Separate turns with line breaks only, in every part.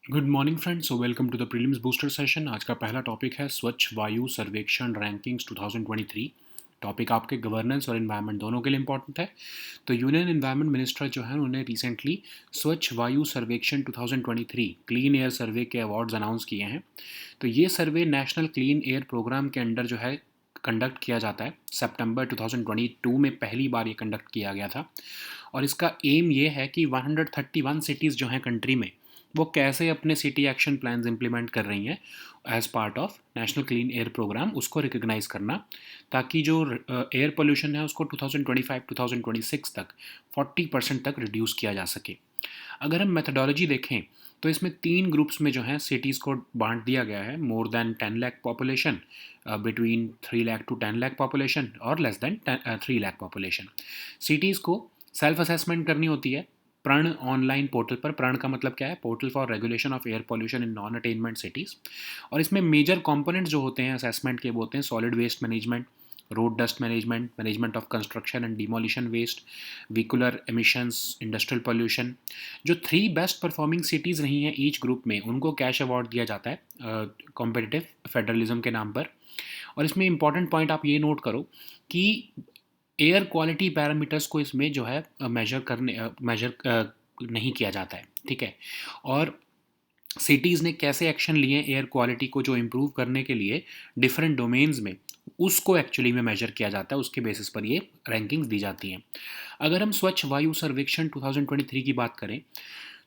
Good morning friends, so welcome to the prelims booster session. आज का पहला topic है स्वच्छ वायु सर्वेक्षण रैंकिंग्स 2023। टॉपिक आपके गवर्नेंस और इन्वायरमेंट दोनों के लिए इंपॉर्टेंट है। तो यूनियन इन्वायरमेंट मिनिस्टर जो है उन्होंने रिसेंटली स्वच्छ वायु सर्वेक्षण 2023 क्लीन एयर सर्वे के अवार्ड्स अनाउंस किए हैं। तो ये सर्वे नेशनल क्लीन एयर प्रोग्राम के अंडर जो है कंडक्ट किया जाता है। सितंबर 2022 में पहली बार ये कंडक्ट किया गया था और इसका एम ये है कि 131 सिटीज़ जो हैं कंट्री में वो कैसे अपने सिटी एक्शन प्लान्स इंप्लीमेंट कर रही हैं as part of National Clean Air Programme, उसको रिकग्नाइज करना, ताकि जो एयर पोल्यूशन है उसको 2025-2026 तक 40% तक रिड्यूस किया जा सके। अगर हम मेथडोलॉजी देखें तो इसमें 3 ग्रुप्स में जो है सिटीज़ को बांट दिया गया है। More than 10 lakh population, between 3 lakh to 10 lakh population और less than 3 lakh population. Cities को सेल्फ असेसमेंट करनी होती है प्रण ऑनलाइन पोर्टल पर। प्रण का मतलब क्या है? Portal for regulation of air pollution in non attainment cities. और इसमें मेजर कंपोनेंट्स जो होते हैं असेसमेंट के वो होते हैं solid waste management, road dust management, management of construction and demolition waste, vehicular emissions, industrial pollution. जो 3 बेस्ट परफॉर्मिंग सिटीज़ रही हैं ईच ग्रुप में उनको कैश अवार्ड दिया जाता है कॉम्पिटिटिव फेडरलिज्म के नाम पर। और इसमें इंपॉर्टेंट पॉइंट आप ये नोट करो कि एयर क्वालिटी पैरामीटर्स को इसमें जो है मेजर नहीं किया जाता है, ठीक है। और सिटीज़ ने कैसे एक्शन लिए एयर क्वालिटी को जो इम्प्रूव करने के लिए डिफरेंट डोमेन्स में, उसको एक्चुअली में मेजर किया जाता है, उसके बेसिस पर ये रैंकिंग्स दी जाती हैं। अगर हम स्वच्छ वायु सर्वेक्षण 2023 की बात करें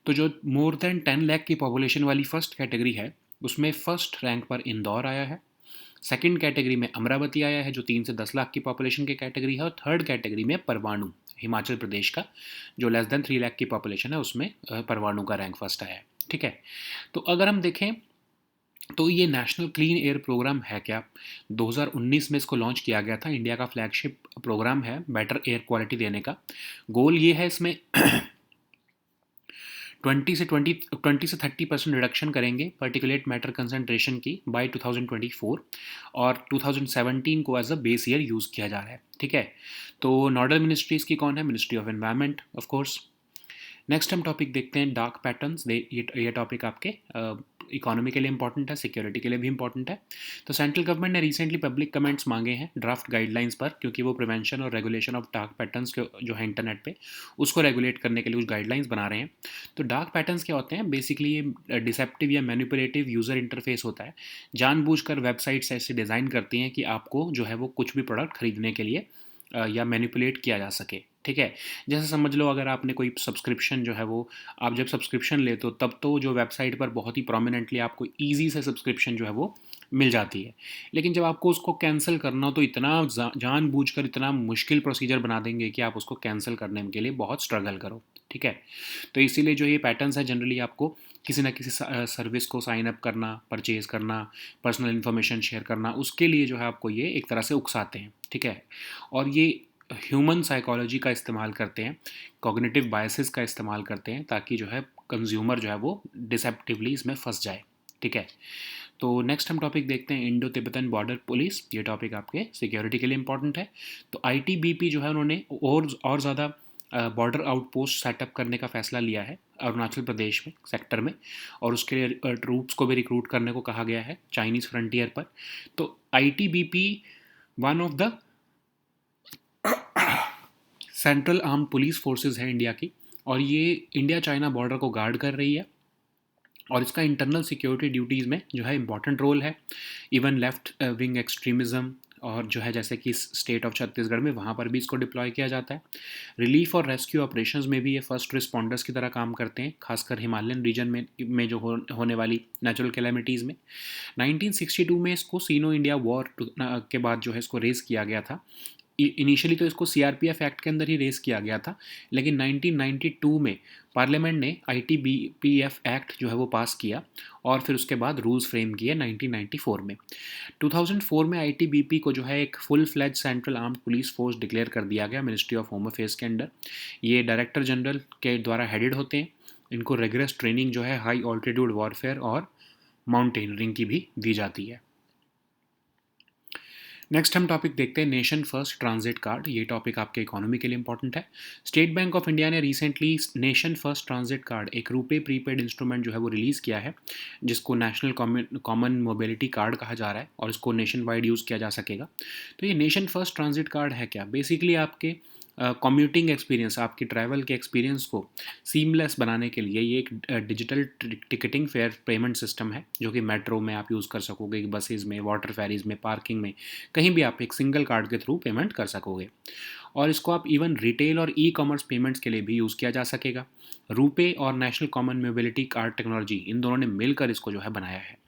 तो जो मोर देन 10 लाख की पॉपुलेशन वाली फर्स्ट कैटेगरी है उसमें फर्स्ट रैंक पर इंदौर आया है। सेकंड कैटेगरी में अमरावती आया है जो 3 से 10 लाख की पॉपुलेशन की कैटेगरी है। और थर्ड कैटेगरी में परवाणु, हिमाचल प्रदेश का, जो लेस देन 3 लाख की पॉपुलेशन है उसमें परवाणु का रैंक फर्स्ट आया है, ठीक है। तो अगर हम देखें तो ये नेशनल क्लीन एयर प्रोग्राम है क्या? 2019 में इसको लॉन्च किया गया था। इंडिया का फ्लैगशिप प्रोग्राम है बेटर एयर क्वालिटी देने का। गोल ये है इसमें 20 से 30% रिडक्शन करेंगे पर्टिकुलेट मैटर कंसंट्रेशन की बाय 2024 और 2017 को as a base year use किया जा रहा है, ठीक है। तो नॉडल मिनिस्ट्रीज़ की कौन है? Ministry of environment of course. Next हम टॉपिक देखते हैं डार्क पैटर्न्स। ये टॉपिक आपके इकोनॉमी के लिए इंपॉर्टेंट है, सिक्योरिटी के लिए भी इंपॉर्टेंट है। तो सेंट्रल गवर्नमेंट ने रिसेंटली पब्लिक कमेंट्स मांगे हैं ड्राफ्ट गाइडलाइंस पर, क्योंकि वो प्रिवेंशन और रेगुलेशन ऑफ डार्क पैटर्न्स के जो है इंटरनेट पे, उसको रेगुलेट करने के लिए कुछ गाइडलाइंस बना रहे हैं। तो डार्क पैटर्न्स क्या होते हैं? बेसिकली ये डिसेप्टिव या मैनिपुलेटिव यूज़र इंटरफेस होता है। जानबूझकर वेबसाइट्स ऐसे डिज़ाइन करती हैं कि आपको जो है वो कुछ भी प्रोडक्ट खरीदने के लिए या मैनिपुलेट किया जा सके, ठीक है। जैसे समझ लो अगर आपने कोई सब्सक्रिप्शन जो है वो, आप जब सब्सक्रिप्शन लेते हो तब तो जो वेबसाइट पर बहुत ही प्रोमिनेंटली आपको ईजी से सब्सक्रिप्शन जो है वो मिल जाती है। लेकिन जब आपको उसको कैंसिल करना हो तो इतना जानबूझकर इतना मुश्किल प्रोसीजर बना देंगे कि आप उसको कैंसिल करने के लिए बहुत स्ट्रगल करो, ठीक है। तो इसीलिए जो ये पैटर्न्स है जनरली आपको किसी ना किसी सर्विस को साइन अप करना, परचेज़ करना, पर्सनल इन्फॉर्मेशन शेयर करना, उसके लिए जो है आपको ये एक तरह से उकसाते हैं, ठीक है। और ये ह्यूमन साइकोलॉजी का इस्तेमाल करते हैं, कॉग्निटिव बायसेस का इस्तेमाल करते हैं, ताकि जो है कंज्यूमर जो है वो डिसेप्टिवली इसमें फंस जाए, ठीक है। तो नेक्स्ट हम टॉपिक देखते हैं इंडो तिब्बतन बॉर्डर पुलिस। ये टॉपिक आपके सिक्योरिटी के लिए इंपॉर्टेंट है। तो आईटीबीपी जो है उन्होंने और ज़्यादा बॉर्डर आउटपोस्ट सेटअप करने का फैसला लिया है अरुणाचल प्रदेश में सेक्टर में, और उसके लिए ट्रूप्स को भी रिक्रूट करने को कहा गया है चाइनीज़ फ्रंटियर पर। तो ITBP one of the central armed police forces है इंडिया की, और ये इंडिया चाइना बॉर्डर को गार्ड कर रही है और इसका इंटरनल सिक्योरिटी ड्यूटीज़ में जो है इंपॉर्टेंट रोल है। इवन लेफ्ट विंग एक्सट्रीमिज़म और जो है जैसे कि स्टेट ऑफ छत्तीसगढ़ में, वहाँ पर भी इसको डिप्लॉय किया जाता है। रिलीफ और रेस्क्यू ऑपरेशंस में भी ये फर्स्ट रिस्पॉन्डर्स की तरह काम करते हैं, खासकर हिमालयन रीजन में जो होने वाली नेचुरल कैलेमिटीज़ में। 1962 में इसको सीनो इंडिया वॉर के बाद जो है इसको रेज़ किया गया था। इनिशियली तो इसको सीआरपीएफ एक्ट के अंदर ही रेस किया गया था, लेकिन 1992 में पार्लियामेंट ने आईटीबीपीएफ एक्ट जो है वो पास किया और फिर उसके बाद रूल्स फ्रेम किए 1994 में। 2004 में आईटीबीपी को जो है एक full fledge central armed police force declare कर दिया गया मिनिस्ट्री ऑफ होम अफेयर्स के अंडर। ये डायरेक्टर जनरल के द्वारा हेडेड होते हैं। इनको रेगुलर ट्रेनिंग जो है हाई ऑल्टीट्यूड वॉरफेयर और माउंटेनरिंग की भी दी जाती है। नेक्स्ट हम टॉपिक देखते हैं नेशन फर्स्ट ट्रांजिट कार्ड। ये टॉपिक आपके इकोनॉमी के लिए इंपॉर्टेंट है। स्टेट बैंक ऑफ इंडिया ने recently nation first transit card, एक रुपे प्रीपेड इंस्ट्रूमेंट जो है वो रिलीज़ किया है, जिसको नेशनल कॉमन मोबिलिटी कार्ड कहा जा रहा है और इसको नेशन वाइड यूज़ किया जा सकेगा। तो ये नेशन फर्स्ट ट्रांजिट कार्ड है क्या? बेसिकली आपके कम्यूटिंग एक्सपीरियंस, आपकी ट्रैवल के एक्सपीरियंस को सीमलेस बनाने के लिए ये एक digital ticketing fair payment system है, जो कि मेट्रो में आप यूज़ कर सकोगे, बसेज में, वाटर फेरीज में, पार्किंग में, कहीं भी आप एक सिंगल कार्ड के थ्रू पेमेंट कर सकोगे। और इसको आप इवन रिटेल और ई कॉमर्स पेमेंट्स के लिए भी यूज़ किया जा सकेगा। रुपे और national common mobility card technology, इन दोनों ने मिलकर इसको जो है बनाया है।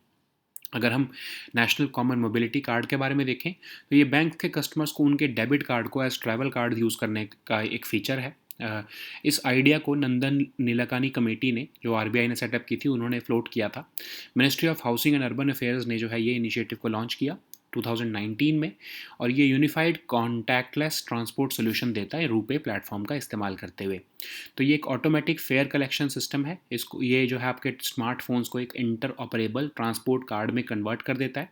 अगर हम नेशनल कॉमन मोबिलिटी कार्ड के बारे में देखें, तो ये बैंक के कस्टमर्स को उनके डेबिट कार्ड को एज ट्रैवल कार्ड यूज़ करने का एक फ़ीचर है। इस आइडिया को नंदन नीलाकानी कमेटी ने, जो आरबीआई ने सेटअप की थी, उन्होंने फ्लोट किया था। Ministry of housing and urban affairs ने जो है ये इनिशिएटिव को लॉन्च किया 2019 में, और ये यूनिफाइड कॉन्टैक्टलेस ट्रांसपोर्ट सोल्यूशन देता है रुपे प्लेटफॉर्म का इस्तेमाल करते हुए। तो ये एक ऑटोमेटिक फेयर कलेक्शन सिस्टम है। इसको ये जो है आपके स्मार्टफोन्स को एक इंटर ऑपरेबल ट्रांसपोर्ट कार्ड में कन्वर्ट कर देता है।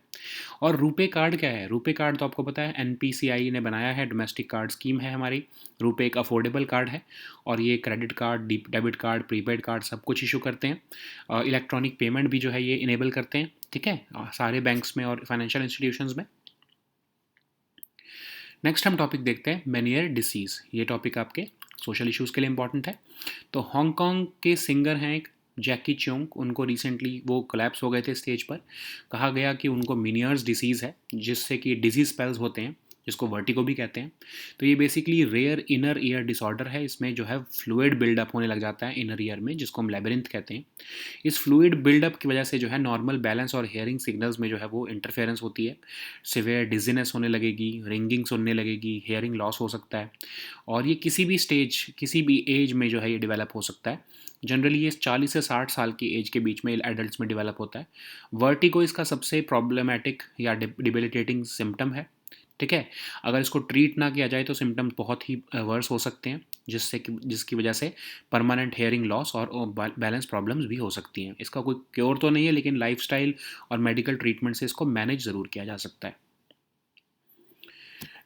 और रुपे कार्ड क्या है? रुपे कार्ड तो आपको पता है एनपीसीआई ने बनाया है, डोमेस्टिक कार्ड स्कीम है हमारी। रुपे एक अफोर्डेबल कार्ड है और ये credit card, debit card, prepaid card सब कुछ इशू करते हैं। इलेक्ट्रॉनिक पेमेंट भी जो है ये इनेबल करते हैं, ठीक है, सारे बैंक्स में और फाइनेंशियल इंस्टीट्यूशंस में। नेक्स्ट हम टॉपिक देखते हैं मेनियर डिसीज़। ये टॉपिक आपके सोशल इश्यूज़ के लिए इंपॉर्टेंट है। तो हांगकांग के सिंगर हैं एक जैकी चोंग, उनको रिसेंटली वो कोलैप्स हो गए थे स्टेज पर। कहा गया कि उनको मेनियर्स डिसीज़ है, जिससे कि डिजीज स्पेल्स होते हैं, जिसको वर्टिगो भी कहते हैं। तो ये basically rare inner ear disorder है। इसमें जो है फ्लूइड बिल्डअप होने लग जाता है इनर ईयर में, जिसको हम लेबिरिंथ कहते हैं। इस फ्लूइड बिल्डअप की वजह से जो है नॉर्मल बैलेंस और हेयरिंग सिग्नल्स में जो है वो इंटरफेरेंस होती है। सिवियर डिजीनेस होने लगेगी, रिंगिंग सुनने लगेगी, हेयरिंग लॉस हो सकता है। और ये किसी भी स्टेज, किसी भी एज में जो है ये डेवलप हो सकता है। जनरली ये 40 से 60 साल की एज के बीच में एडल्ट्स में डेवलप होता है। वर्टिगो इसका सबसे प्रॉब्लमेटिक या डिबिलिटेटिंग सिम्टम है, ठीक है। अगर इसको ट्रीट ना किया जाए तो सिम्टम्स बहुत ही वर्स हो सकते हैं, जिसकी वजह से परमानेंट हेयरिंग लॉस और बैलेंस प्रॉब्लम्स भी हो सकती हैं। इसका कोई क्योर तो नहीं है, लेकिन लाइफस्टाइल और मेडिकल ट्रीटमेंट से इसको मैनेज ज़रूर किया जा सकता है।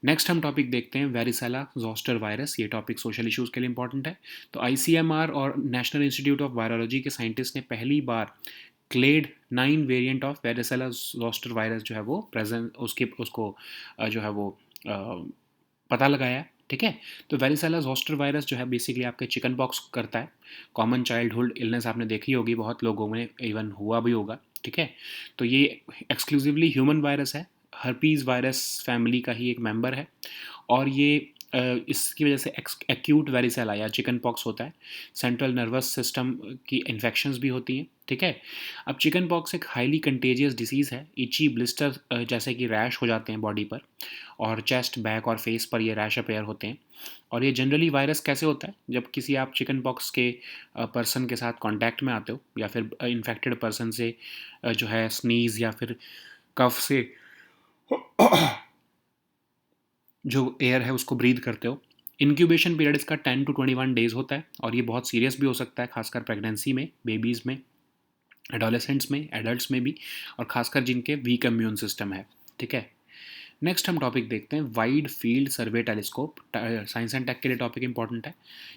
नेक्स्ट हम टॉपिक देखते हैं वेरिसेला जोस्टर वायरस। ये टॉपिक सोशल इश्यूज़ के लिए इंपॉर्टेंट है। तो आईसीएमआर और नेशनल इंस्टीट्यूट ऑफ वायरोलॉजी के साइंटिस्ट ने पहली बार clade 9 variant of varicella zoster virus जो है वो प्रेजेंट उसको जो है वो पता लगाया, ठीक है। तो वेरिसेला जोस्टर वायरस जो है बेसिकली आपके चिकन पॉक्स करता है। कॉमन चाइल्डहुड इलनेस आपने देखी होगी, बहुत लोगों में इवन हुआ भी होगा, ठीक है। तो ये एक्सक्लूसिवली ह्यूमन वायरस है, हर्पीज़ वायरस फैमिली का ही एक मेंबर है। और ये इसकी वजह से एक्यूट वेरिसेला या चिकन पॉक्स होता है। सेंट्रल नर्वस सिस्टम की इन्फेक्शंस भी होती हैं, ठीक है। अब चिकन पॉक्स एक हाईली कंटेजियस डिसीज़ है। इची ब्लिस्टर जैसे कि रैश हो जाते हैं बॉडी पर, और चेस्ट, बैक और फेस पर ये रैश अपेयर होते हैं। और ये जनरली वायरस कैसे होता है? जब किसी आप चिकन पॉक्स के पर्सन के साथ कांटेक्ट में आते हो, या फिर इन्फेक्टेड पर्सन से जो है स्नीज़ या फिर कफ से जो एयर है उसको ब्रीथ करते हो। इंक्यूबेशन पीरियड इसका 10 to 21 डेज़ होता है, और ये बहुत सीरियस भी हो सकता है, खासकर प्रेगनेंसी में, बेबीज़ में, एडोलेसेंट्स में, एडल्ट्स में भी, और खासकर जिनके वीक इम्यून सिस्टम है, ठीक है। नेक्स्ट हम टॉपिक देखते हैं wide field survey telescope. Science and tech के लिए टॉपिक इंपॉर्टेंट है।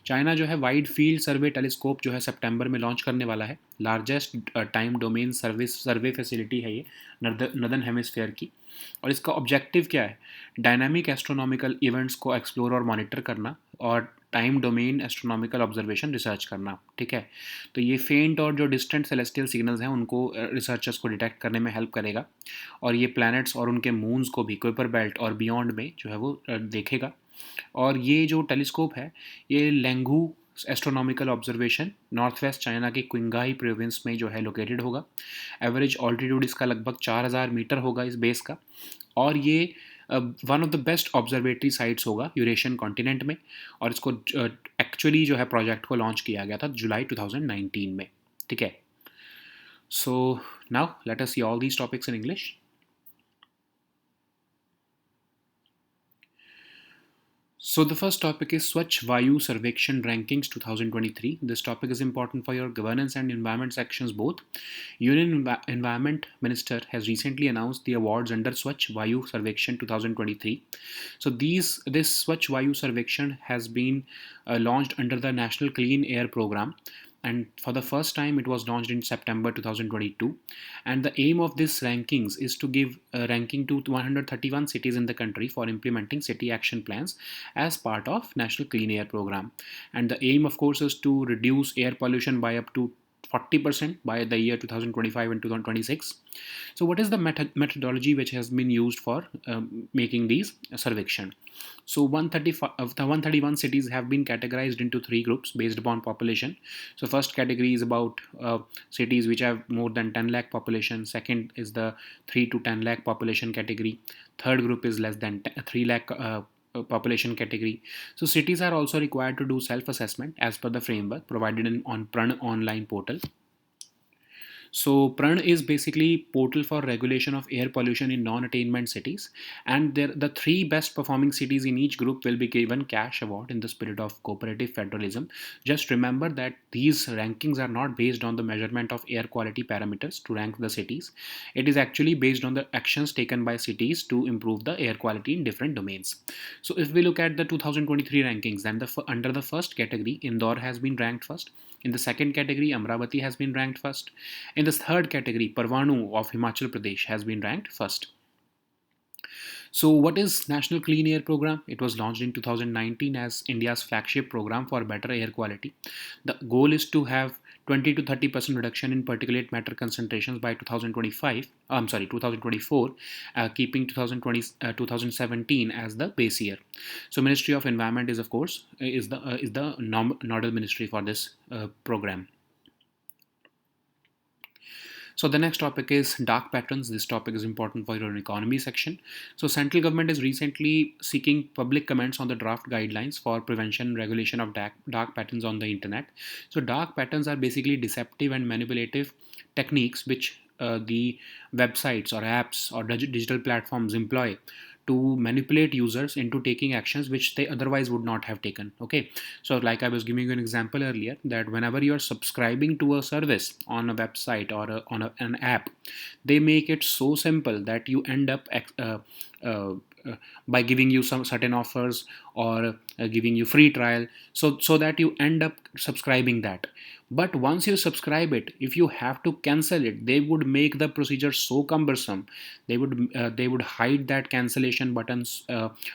चाइना जो है वाइड फील्ड सर्वे टेलीस्कोप जो है सितंबर में लॉन्च करने वाला है। लार्जेस्ट टाइम डोमेन सर्वे फैसिलिटी है ये नदर्न हेमिस्फेयर की। और इसका ऑब्जेक्टिव क्या है? डायनामिक एस्ट्रोनॉमिकल इवेंट्स को एक्सप्लोर और मॉनिटर करना, और time domain astronomical observation research करना, ठीक है। तो ये फेंट और जो डिस्टेंट सेलेस्टियल सिग्नल्स हैं उनको रिसर्चर्स को डिटेक्ट करने में हेल्प करेगा। और ये प्लैनेट्स और उनके मून्स को भी कुइपर बेल्ट और बियॉन्ड में जो है वो देखेगा। और ये जो टेलीस्कोप है, ये Lenghu astronomical observation north west China के क्विंगाई प्रोविंस में जो है लोकेटेड होगा। एवरेज ऑल्टीट्यूड इसका लगभग 4000 मीटर होगा इस बेस का। और ये one of the best observatory sites होगा यूरेशियन कॉन्टिनेंट में। और इसको एक्चुअली जो है प्रोजेक्ट को लॉन्च किया गया था जुलाई 2019 में, ठीक है। So now let us see all these topics in English. So the first topic is Swachh Vayu Sarvekshan Rankings 2023. This topic is important for your governance and environment sections both. Union Environment Minister has recently announced the awards under Swachh Vayu Sarvekshan 2023. So this Swachh Vayu Sarvekshan has been launched under the National Clean Air Program, and for the first time it was launched in September 2022, and the aim of this rankings is to give a ranking to 131 cities in the country for implementing city action plans as part of National Clean Air Program. And the aim, of course, is to reduce air pollution by up to 40% by the year 2025 and 2026. So, what is the methodology which has been used for making these survection? So, 135 of the 131 cities have been categorized into three groups based upon population. So, first category is about cities which have more than 10 lakh population. Second is the 3 to 10 lakh population category. Third group is less than 3 lakh population category. So cities are also required to do self-assessment as per the framework provided on Pran online portal. So Pran is basically portal for regulation of air pollution in non-attainment cities, and the three best performing cities in each group will be given cash award in the spirit of cooperative federalism. Just remember that these rankings are not based on the measurement of air quality parameters to rank the cities. It is actually based on the actions taken by cities to improve the air quality in different domains. So if we look at the 2023 rankings, then under the first category, Indore has been ranked first. In the second category, Amravati has been ranked first. In the third category, Parvanu of Himachal Pradesh has been ranked first. So, what is National Clean Air Program? It was launched in 2019 as India's flagship program for better air quality. The goal is to have 20 to 30% reduction in particulate matter concentrations by 2025. 2024, keeping 2017 as the base year. So, Ministry of Environment is, of course, is the nodal ministry for this program. So the next topic is dark patterns. This topic is important for your economy section. So central government is recently seeking public comments on the draft guidelines for prevention and regulation of dark patterns on the internet. So dark patterns are basically deceptive and manipulative techniques which the websites or apps or digital platforms employ to manipulate users into taking actions which they otherwise would not have taken. Okay, so like I was giving you an example earlier, that whenever you are subscribing to a service on a website or an app, they make it so simple that you end up uh, by giving you some certain offers or giving you free trial, so that you end up subscribing that. But once you subscribe it, if you have to cancel it, they would make the procedure so cumbersome. They would hide that cancellation buttons,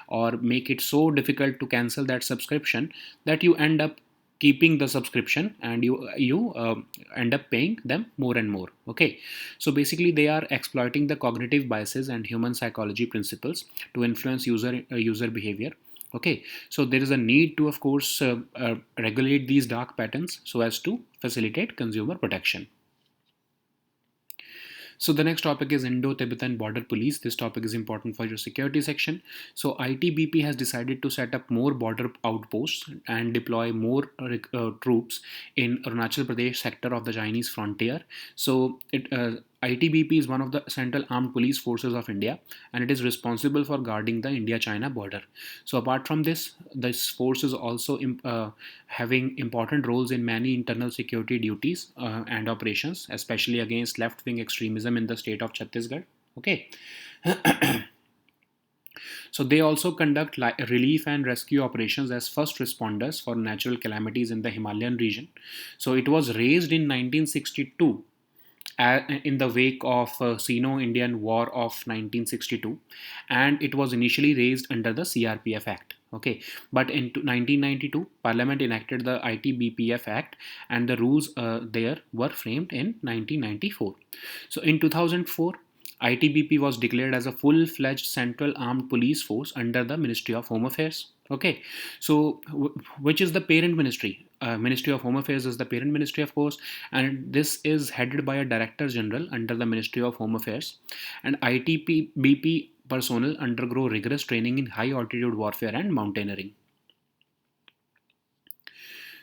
or make it so difficult to cancel that subscription that you end up keeping the subscription, and you end up paying them more and more. Okay, so basically they are exploiting the cognitive biases and human psychology principles to influence user behavior. Okay, so there is a need to, of course, regulate these dark patterns so as to facilitate consumer protection. So the next topic is Indo-Tibetan Border Police. This topic is important for your security section. So ITBP has decided to set up more border outposts and deploy more troops in Arunachal Pradesh sector of the Chinese frontier. So ITBP is one of the Central Armed Police Forces of India, and it is responsible for guarding the India-China border. So apart from this force is also having important roles in many internal security duties and operations, especially against left-wing extremism in the state of Chhattisgarh. Okay. So they also conduct relief and rescue operations as first responders for natural calamities in the Himalayan region. So it was raised in 1962 in the wake of Sino-Indian War of 1962, and it was initially raised under the CRPF Act. Okay, but in 1992, Parliament enacted the ITBPF Act, and the rules there were framed in 1994. So in 2004, ITBP was declared as a full-fledged central armed police force under the Ministry of Home Affairs. Okay, so which is the parent ministry? Ministry of Home Affairs is the parent ministry, of course, and this is headed by a Director General under the Ministry of Home Affairs. And ITBP personnel undergo rigorous training in high altitude warfare and mountaineering.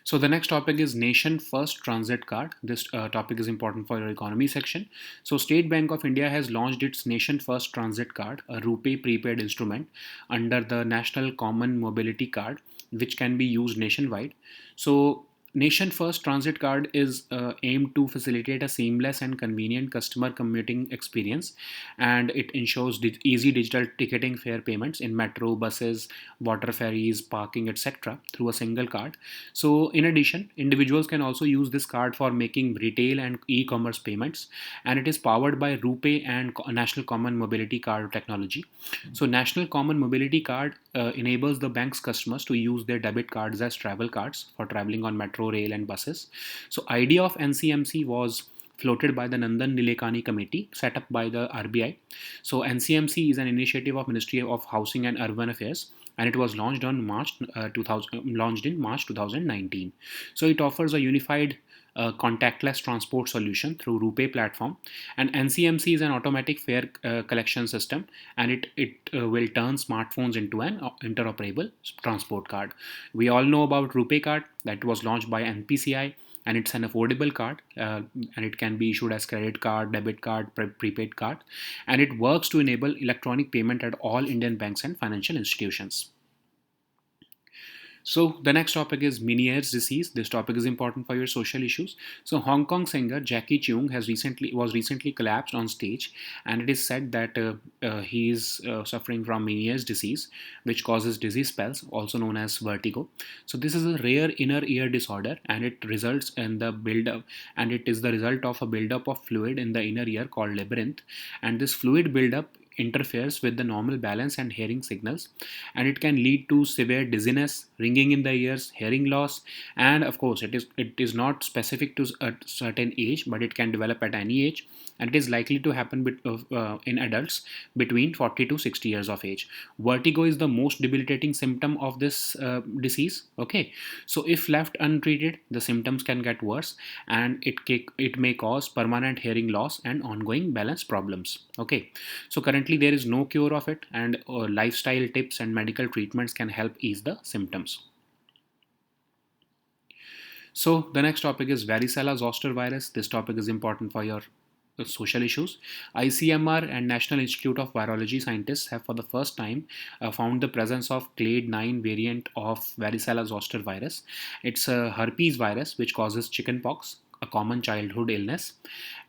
So the next topic is Nation First Transit Card. This topic is important for your economy section. So State Bank of India has launched its Nation First Transit Card, a rupee prepaid instrument under the National Common Mobility Card, which can be used nationwide. So Nation First Transit Card is aimed to facilitate a seamless and convenient customer commuting experience, and it ensures easy digital ticketing fare payments in metro, buses, water ferries, parking, etc. through a single card. So, in addition, individuals can also use this card for making retail and e commerce payments, and it is powered by RuPay and National Common Mobility Card technology. So, National Common Mobility Card enables the bank's customers to use their debit cards as travel cards for traveling on metro, rail, and buses. So, idea of NCMC was floated by the Nandan Nilekani committee set up by the RBI. So NCMC is an initiative of Ministry of Housing and Urban Affairs, and it was launched on March 2000, launched in March 2019. So it offers a unified contactless transport solution through RuPay platform, and NCMC is an automatic fare collection system, and it will turn smartphones into an interoperable transport card. We all know about RuPay card that was launched by NPCI, and it's an affordable card, and it can be issued as credit card, debit card, prepaid card, and it works to enable electronic payment at all Indian banks and financial institutions. So the next topic is Meniere's disease. This topic is important for your social issues. So Hong Kong singer Jackie Cheung was recently collapsed on stage, and it is said that he is suffering from Meniere's disease, which causes dizzy spells, also known as vertigo. So this is a rare inner ear disorder, and it results in the buildup, and it is the result of a buildup of fluid in the inner ear called labyrinth, and this fluid buildup interferes with the normal balance and hearing signals, and it can lead to severe dizziness, ringing in the ears, hearing loss, and of course it is not specific to a certain age, but it can develop at any age, and it is likely to happen in adults between 40 to 60 years of age. Vertigo is the most debilitating symptom of this disease. Okay, so if left untreated, the symptoms can get worse, and it may cause permanent hearing loss and ongoing balance problems. Okay, so currently there is no cure of it, and lifestyle tips and medical treatments can help ease the symptoms. So the next topic is varicella zoster virus. This topic is important for your social issues. ICMR and National Institute of Virology scientists have for the first time found the presence of clade 9 variant of varicella zoster virus. It's a herpes virus which causes chickenpox, a common childhood illness,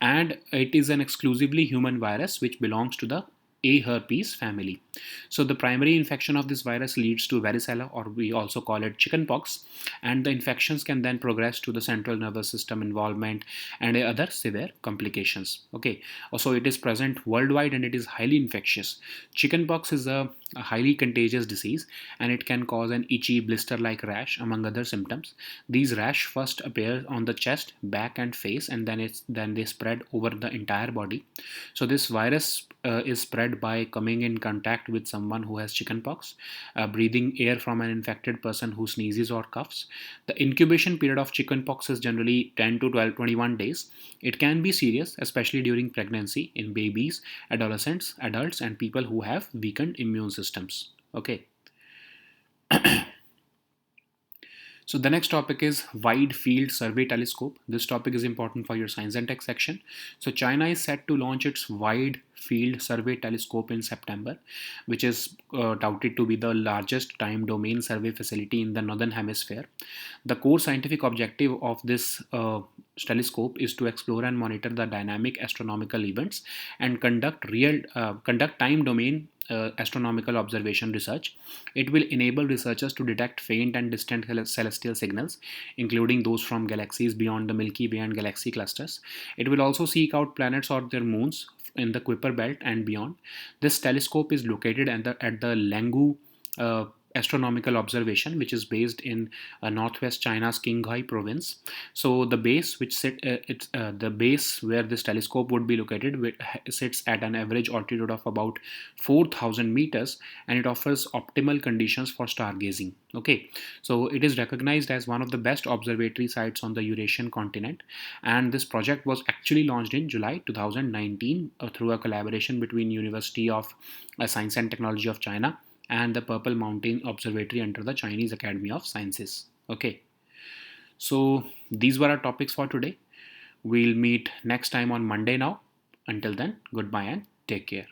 and it is an exclusively human virus which belongs to the A herpes family. So the primary infection of this virus leads to varicella, or we also call it chickenpox, and the infections can then progress to the central nervous system involvement and other severe complications. Okay, so it is present worldwide and it is highly infectious. Chickenpox is a highly contagious disease, and it can cause an itchy blister-like rash among other symptoms. These rash first appear on the chest, back, and face, and then they spread over the entire body. So this virus is spread by coming in contact with someone who has chickenpox, breathing air from an infected person who sneezes or coughs. The incubation period of chickenpox is generally 10 to 12, 21 days. It can be serious, especially during pregnancy in babies, adolescents, adults, and people who have weakened immune systems. Okay. So the next topic is Wide Field Survey Telescope. This topic is important for your science and tech section. So China is set to launch its Wide Field Survey Telescope in September, which is touted to be the largest time domain survey facility in the northern hemisphere. The core scientific objective of this telescope is to explore and monitor the dynamic astronomical events and conduct time domain astronomical observation research. It will enable researchers to detect faint and distant celestial signals, including those from galaxies beyond the Milky Way and galaxy clusters. It will also seek out planets or their moons in the Kuiper Belt and beyond. This telescope is located at the Langu astronomical observation, which is based in northwest China's Qinghai province. So the base the base where this telescope would be located sits at an average altitude of about 4,000 meters, and it offers optimal conditions for stargazing. Okay, so it is recognized as one of the best observatory sites on the Eurasian continent, and this project was actually launched in July 2019 through a collaboration between University of Science and Technology of China and the Purple Mountain Observatory under the Chinese Academy of Sciences. Okay. So these were our topics for today. We'll meet next time on Monday now. Until then, goodbye and take care.